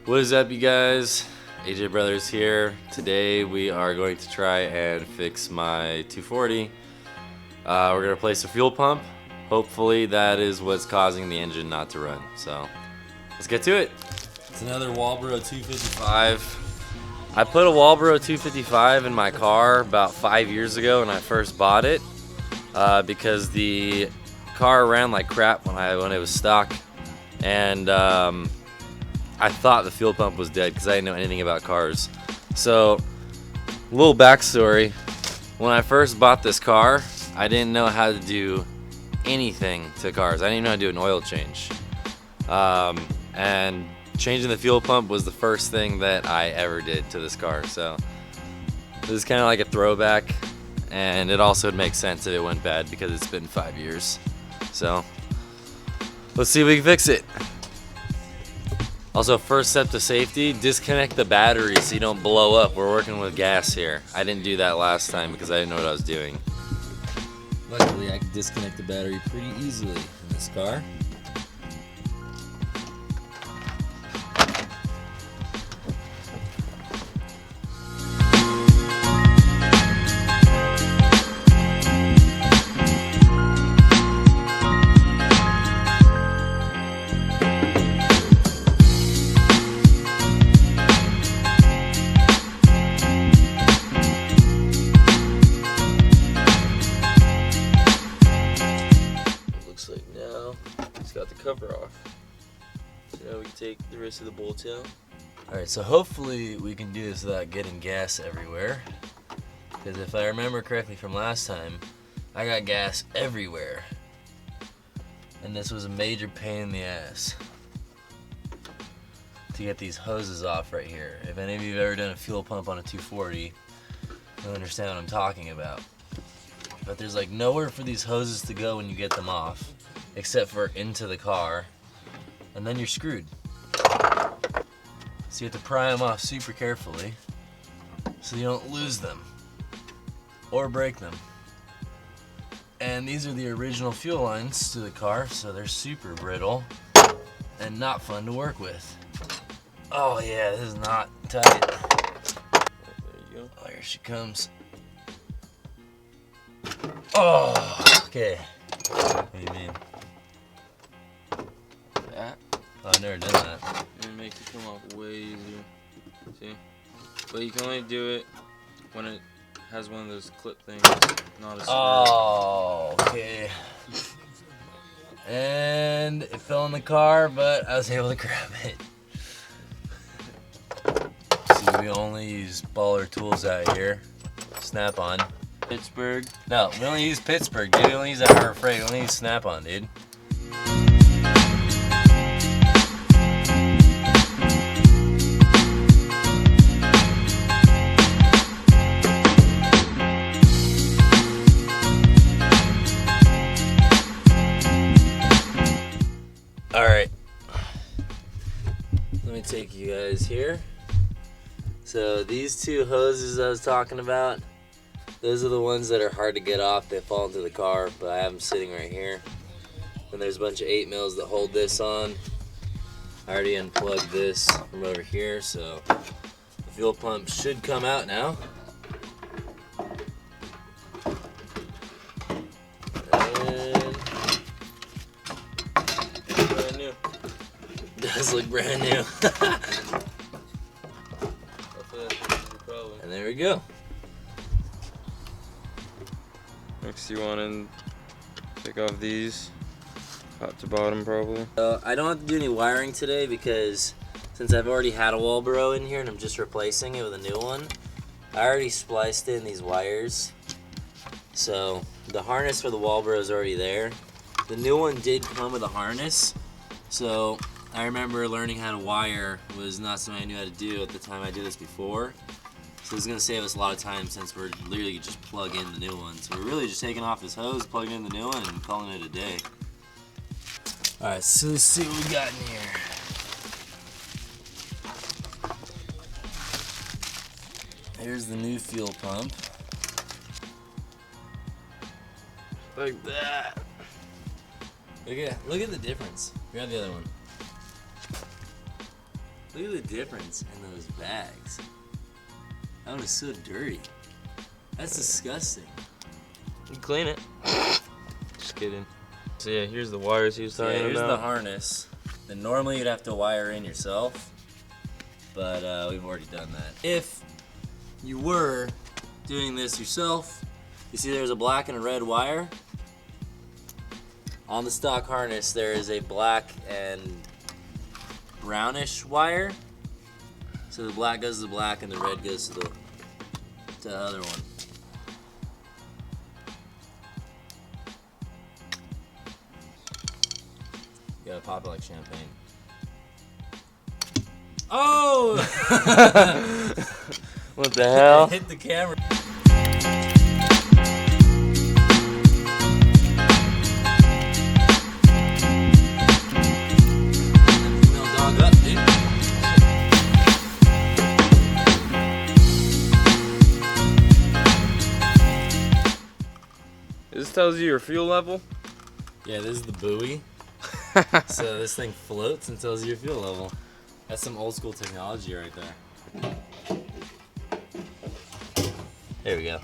What is up, you guys? AJ Brothers here. Today we are going to try and fix my 240. We're going to replace the fuel pump. Hopefully that is what's causing the engine not to run. So let's get to it. It's another Walbro 255. I put a Walbro 255 in my car about 5 years ago when I first bought it because the car ran like crap when it was stock, and I thought the fuel pump was dead because I didn't know anything about cars. So, little backstory. When I first bought this car, I didn't know how to do anything to cars. I didn't even know how to do an oil change. And changing the fuel pump was the first thing that I ever did to this car. So, this is kind of like a throwback. And it also would make sense if it went bad because it's been 5 years. So, let's see if we can fix it. Also, first step to safety, disconnect the battery so you don't blow up. We're working with gas here. I didn't do that last time because I didn't know what I was doing. Luckily, I can disconnect the battery pretty easily in this car. Got the cover off, so now we can take the rest of the bolts out. Alright, so hopefully we can do this without getting gas everywhere, because if I remember correctly from last time, I got gas everywhere, and this was a major pain in the ass to get these hoses off right here. If any of you have ever done a fuel pump on a 240, you'll understand what I'm talking about. But there's like nowhere for these hoses to go when you get them off, except for into the car, and then you're screwed. So you have to pry them off super carefully so you don't lose them or break them. And these are the original fuel lines to the car, so they're super brittle and not fun to work with. Oh yeah, this is not tight. There you go. Oh, here she comes. Oh, okay. What do you mean? That? Oh, I've never done that. And it makes it come off way easier. See? But you can only do it when it has one of those clip things, not a screw. Oh, okay. And it fell in the car, but I was able to grab it. See, we only use baller tools out here. Snap-on. Pittsburgh. No, we only use Pittsburgh, dude. We only use that Harbor Freight. We only use Snap-on, dude. Alright. Let me take you guys here. So these two hoses I was talking about, those are the ones that are hard to get off. They fall into the car, but I have them sitting right here. And there's a bunch of 8mm that hold this on. I already unplugged this from over here, so the fuel pump should come out now. And Brand new. does look brand new. And there we go. Next you want to take off these, top to bottom probably. I don't have to do any wiring today because since I've already had a Walbro in here and I'm just replacing it with a new one, I already spliced in these wires. So the harness for the Walbro is already there. The new one did come with a harness, so I remember learning how to wire was not something I knew how to do at the time I did this before. So this is going to save us a lot of time since we're literally just plug in the new one. So we're really just taking off this hose, plugging in the new one, and calling it a day. Alright, so let's see what we got in here. Here's the new fuel pump. Like that. Look at the difference. Grab the other one. Look at the difference in those bags. That one is so dirty. That's disgusting. You can clean it. Just kidding. So yeah, here's the wires he was talking about. Here's the harness. Then normally you'd have to wire in yourself, but we've already done that. If you were doing this yourself, you see there's a black and a red wire. On the stock harness, there is a black and brownish wire. So the black goes to the black and the red goes to the other one. You gotta pop it like champagne. Oh! What the hell? Hit the camera. Dog up, dude. This tells you your fuel level? Yeah, this is the buoy. So this thing floats and tells you your fuel level. That's some old school technology right there. There we go.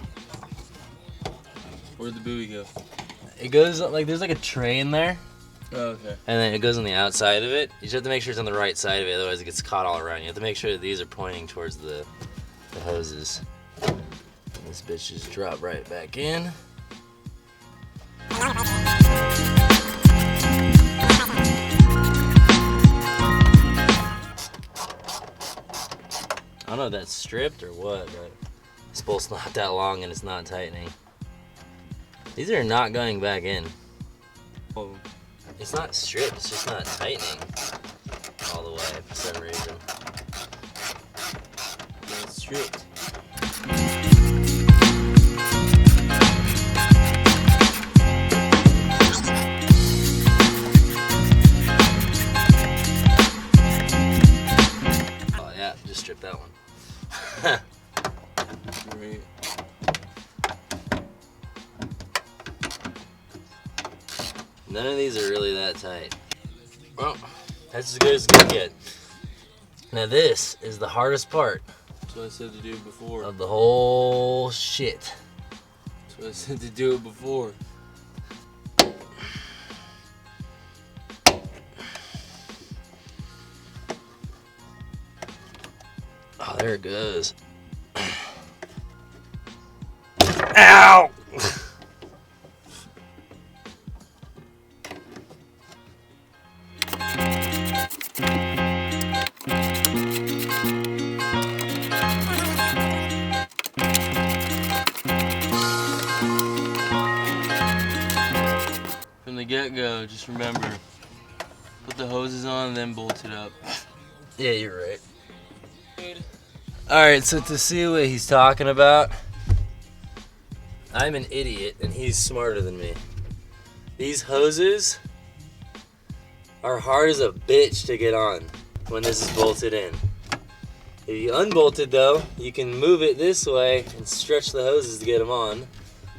Where'd the buoy go? It goes like there's like a tray in there. Oh, okay. And then it goes on the outside of it. You just have to make sure it's on the right side of it, otherwise it gets caught all around. You have to make sure that these are pointing towards the hoses. And this bitch just drop right back in. I don't know if that's stripped or what, but this bolt's not that long and it's not tightening. These are not going back in. Oh. It's not stripped, it's just not tightening all the way for some reason. It's stripped. Oh yeah, just stripped that one. Great. None of these are really that tight. Well, that's as good as it can get. Now this is the hardest part That's what I said to do before. of the whole shit. That's what I said to do it before. Oh, there it goes. Ow! From the get-go, just remember, put the hoses on and then bolt it up. Yeah, you're right. Alright, so to see what he's talking about, I'm an idiot and he's smarter than me. These hoses are hard as a bitch to get on when this is bolted in. If you unbolt it though, you can move it this way and stretch the hoses to get them on.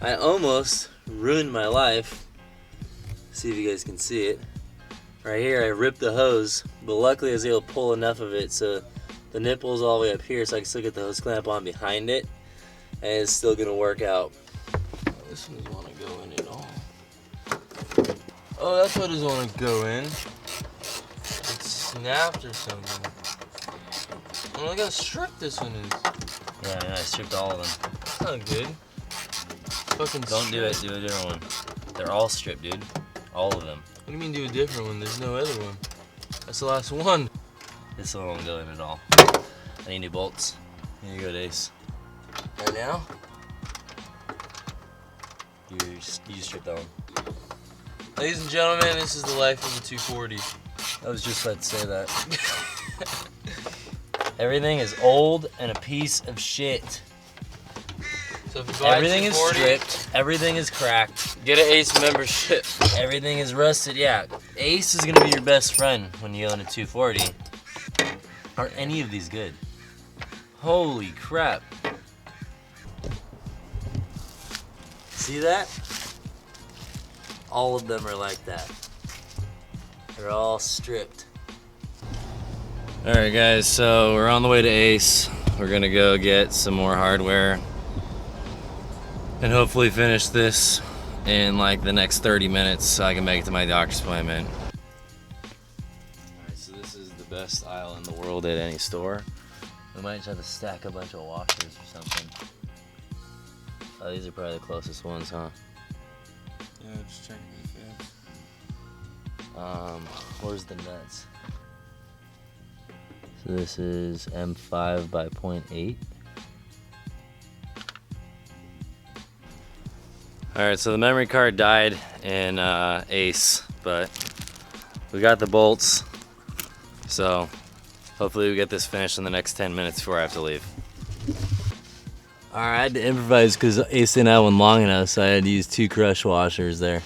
I almost ruined my life. See if you guys can see it. Right here I ripped the hose, but luckily I was able to pull enough of it so the nipple's all the way up here so I can still get the hose clamp on behind it and it's still gonna work out. This one doesn't want to go in at all. Oh, that's what doesn't want to go in. It's snapped or something. Oh, look how stripped this one is. Yeah, I stripped all of them. That's not good. Fucking Don't do it, do a different one. They're all stripped, dude. All of them. What do you mean do a different one? There's no other one. That's the last one. This one won't go in at all. I need new bolts. Here you go, Dace. Right now, you stripped that one. Ladies and gentlemen, this is the life of a 240. I was just about to say that. Everything is old and a piece of shit. So if you buy Everything is 240, stripped. Everything is cracked. get an Ace membership. Everything is rusted. Yeah, Ace is gonna be your best friend when you own a 240. Aren't any of these good? Holy crap. See that? All of them are like that. They're all stripped. Alright guys, so we're on the way to Ace. We're gonna go get some more hardware and hopefully finish this in like the next 30 minutes so I can make it to my doctor's appointment. Alright, so this is the best aisle in the world at any store. We might just have to stack a bunch of washers or something. Oh, these are probably the closest ones, huh? Yeah, just checking the fans. Where's the nuts? So this is M5 by 0.8. Alright, so the memory card died in Ace, but we got the bolts. So hopefully we get this finished in the next 10 minutes before I have to leave. Alright, I had to improvise because Ace didn't have one long enough, so I had to use 2 crush washers there.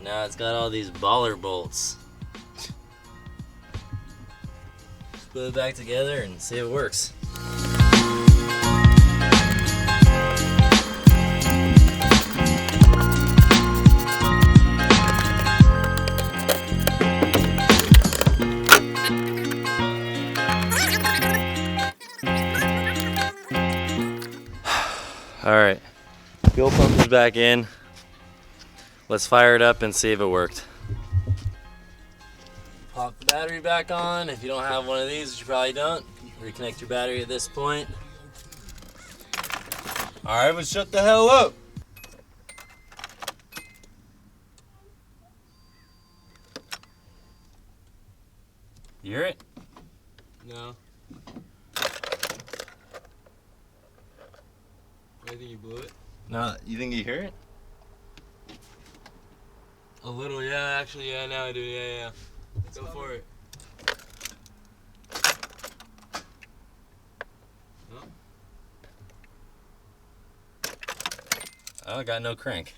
Now it's got all these baller bolts. Just put it back together and see if it works. Alright, fuel pump is back in. Let's fire it up and see if it worked. Pop the battery back on. If you don't have one of these, which you probably don't, reconnect your battery at this point. Alright, but shut the hell up! You hear it? No. I think you blew it. No, you think you hear it? A little, yeah, actually, yeah, now I do, yeah. Go for it. No? Oh, I got no crank.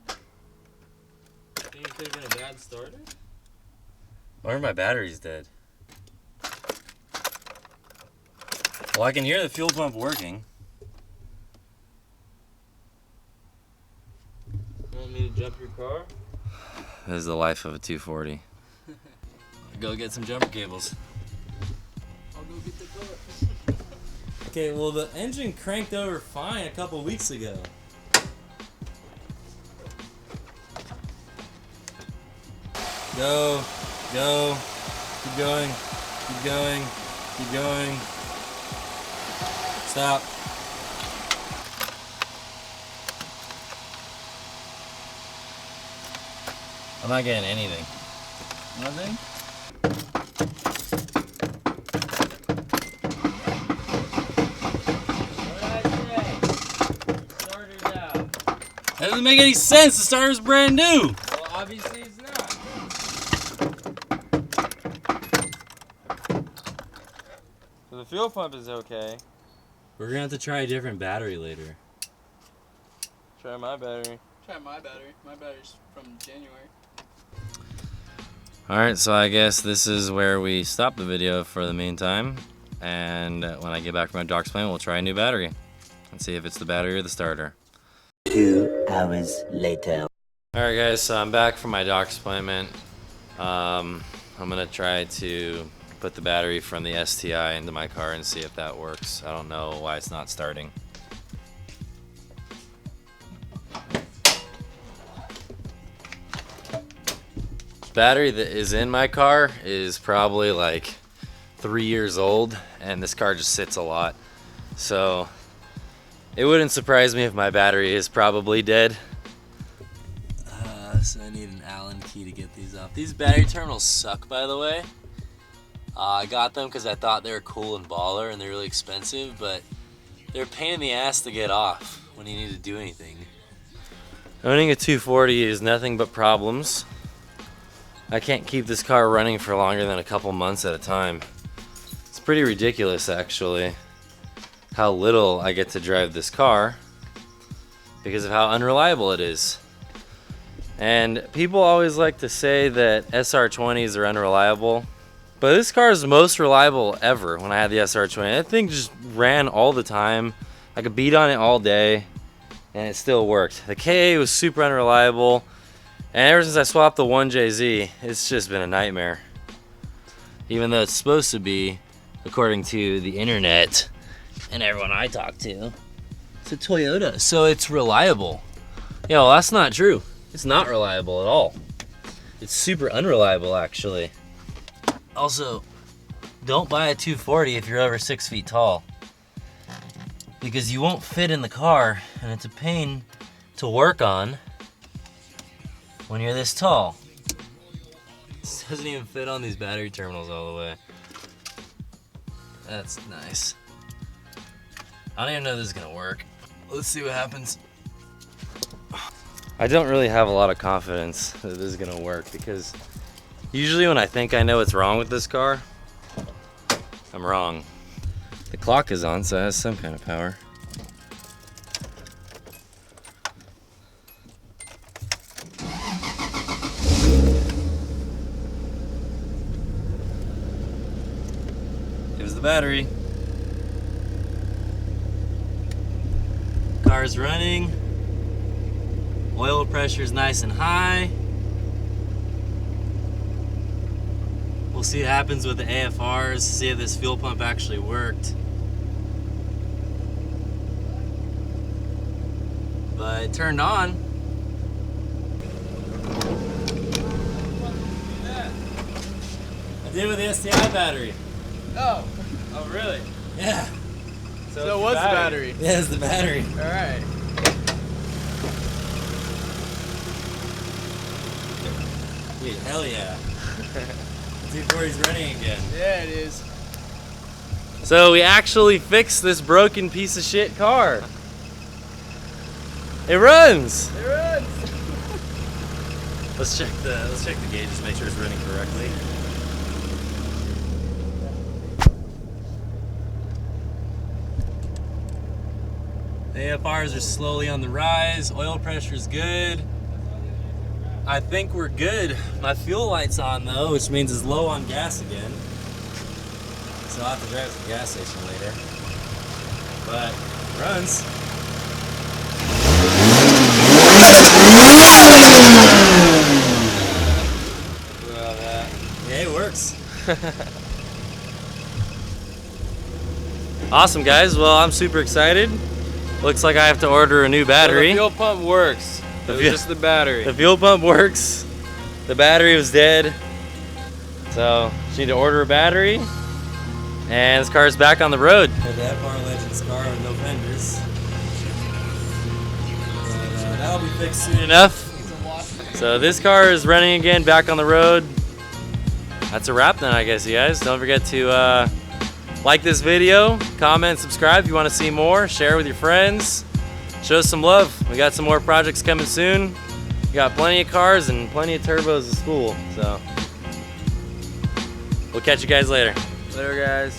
I think it could have been a bad starter? Or my battery's dead. Well, I can hear the fuel pump working. You want me to jump your car? This is the life of a 240. Go get some jumper cables. I'll go get the car. Okay, well the engine cranked over fine a couple weeks ago. Go, keep going, keep going, keep going. Stop. I'm not getting anything. Nothing? That doesn't make any sense. The starter's brand new. Well, obviously it's not. So the fuel pump is okay. We're gonna have to try a different battery later. Try my battery. Try my battery. My battery's from January. Alright, so I guess this is where we stop the video for the meantime. And when I get back from my doctor's appointment, we'll try a new battery. And see if it's the battery or the starter. 2 hours later. Alright guys, so I'm back from my doctor's appointment. I'm gonna try to put the battery from the STI into my car and see if that works. I don't know why it's not starting. Battery that is in my car is probably like 3 years old, and this car just sits a lot. So it wouldn't surprise me if my battery is probably dead. So I need an Allen key to get these off. These battery terminals suck, by the way. I got them because I thought they were cool and baller and they're really expensive, but they're a pain in the ass to get off when you need to do anything. Owning a 240 is nothing but problems. I can't keep this car running for longer than a couple months at a time. It's pretty ridiculous actually how little I get to drive this car because of how unreliable it is. And people always like to say that SR20s are unreliable, but this car is the most reliable ever. When I had the SR20, that thing just ran all the time. I could beat on it all day and it still worked. The KA was super unreliable, and ever since I swapped the 1jz, it's just been a nightmare. Even though it's supposed to be, according to the internet and everyone I talk to, it's a Toyota, so it's reliable. Yo, that's not true. It's not reliable at all. It's super unreliable, actually. Also, don't buy a 240 if you're over 6 feet tall, because you won't fit in the car, and it's a pain to work on when you're this tall. This doesn't even fit on these battery terminals all the way. That's nice. I don't even know if this is gonna work. Let's see what happens. I don't really have a lot of confidence that this is gonna work, because usually when I think I know what's wrong with this car, I'm wrong. The clock is on, so it has some kind of power. Here's the battery. Car's running. Oil pressure is nice and high. We'll see what happens with the AFRs, see if this fuel pump actually worked. But it turned on. I did it with the STI battery. Oh, Oh, really? Yeah. so what's the battery? Yeah, it's the battery. All right. Wait, hell yeah. 240's running again. Yeah, it is. So we actually fixed this broken piece of shit car. It runs. It runs. Let's check the gauges, make sure it's running correctly. The AFRs are slowly on the rise. Oil pressure is good. I think we're good. My fuel light's on though, which means it's low on gas again. So I'll have to drive to the gas station later. But it runs. Yeah, it works. Awesome, guys. Well, I'm super excited. Looks like I have to order a new battery. The fuel pump works. It was just the battery. The fuel pump works. The battery was dead. So, just need to order a battery. And this car is back on the road. The FR Legends car with no fenders. But, that'll be fixed soon enough. So this car is running again, back on the road. That's a wrap then, I guess, you guys. Don't forget to like this video, comment, subscribe if you want to see more, share with your friends. Show us some love. We got some more projects coming soon. We got plenty of cars and plenty of turbos at school. So we'll catch you guys later. Later, guys.